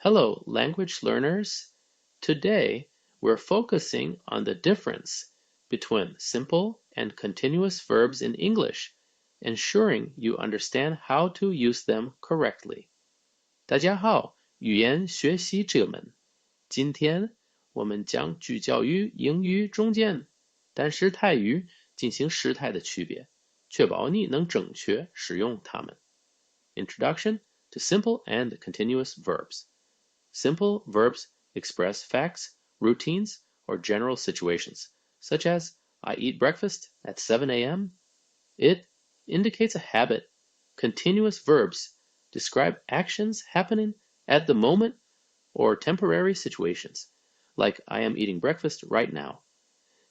Hello, language learners. Today, we're focusing on the difference between simple and continuous verbs in English, ensuring you understand how to use them correctly. 大家好，语言学习者们，今天我们将聚焦于英语中间单时态语进行时态的区别，确保你能正确使用它们。Introduction to simple and continuous verbs. Simple verbs express facts, routines, or general situations, such as I eat breakfast at 7 a.m. It indicates a habit. Continuous verbs describe actions happening at the moment or temporary situations, like I am eating breakfast right now.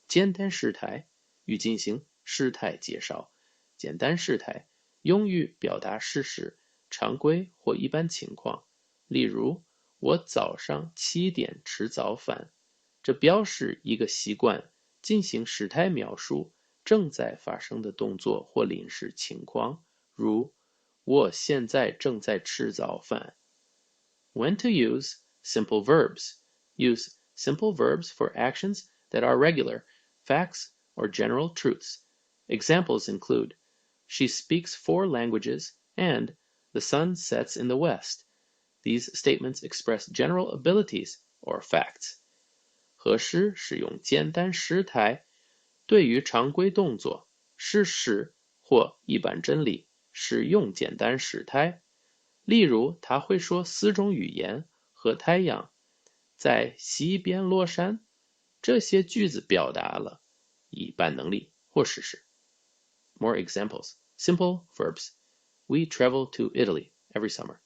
简单时态与进行时态介绍。简单时态用于表达事实、常规或一般情况，例如我早上7点吃早饭，这表示一个习惯。进行时态描述正在发生的动作或临时情况，如我现在正在吃早饭。When to use simple verbs. Use simple verbs for actions that are regular, facts, or general truths. Examples include She speaks 4 languages and the sun sets in the west. These statements express general abilities or facts. 何时使用简单时态？对于常规动作、事实或一般真理，使用简单时态。例如，他会说4种语言和太阳在西边落山。这些句子表达了一般能力或事实。More examples. Simple verbs. We travel to Italy every summer.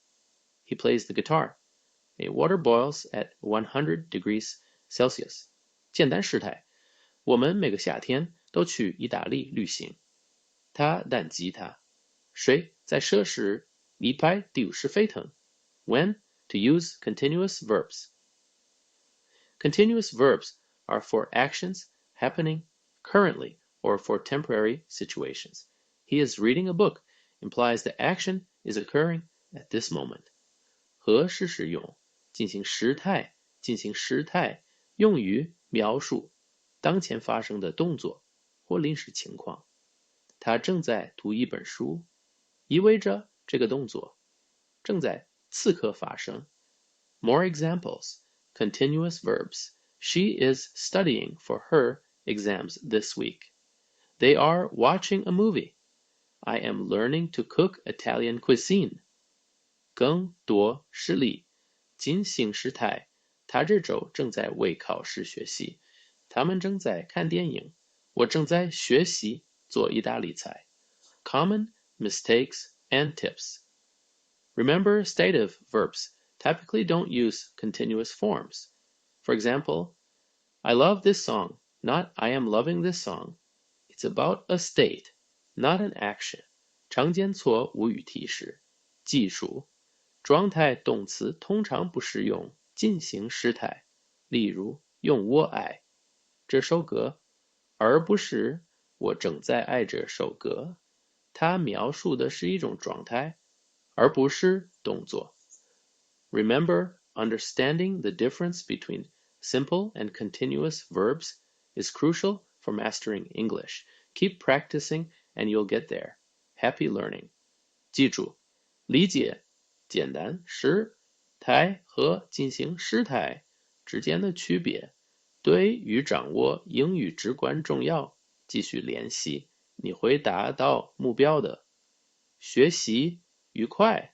He plays the guitar. A water boils at 100 degrees Celsius. 简单时态。我们每个夏天都去意大利旅行。他弹吉他。水在摄氏150沸腾。When to use continuous verbs. Continuous verbs are for actions happening currently or for temporary situations. He is reading a book implies the action is occurring at this moment. 和时使用进行时态，进行时态用于描述当前发生的动作或临时情况。他正在读一本书，意味着这个动作正在此刻发生。More examples. Continuous verbs. She is studying for her exams this week. They are watching a movie. I am learning to cook Italian cuisine. 更多实例。进行时态。他这周正在为考试学习。他们正在看电影。我正在学习做意大利菜。Common mistakes and tips. Remember, stative verbs typically don't use continuous forms. For example, I love this song, not I am loving this song. It's about a state, not an action. 常见错误语提示。记述。状态动词通常不使用进行时态，例如用我爱这首歌，而不是我正在爱这首歌。它描述的是一种状态，而不是动作。Remember, understanding the difference between simple and continuous verbs is crucial for mastering English. Keep practicing and you'll get there. Happy learning. 记住，理解简单时态和进行时态之间的区别，对于掌握英语至关重要。继续练习，你会达到目标的。学习愉快。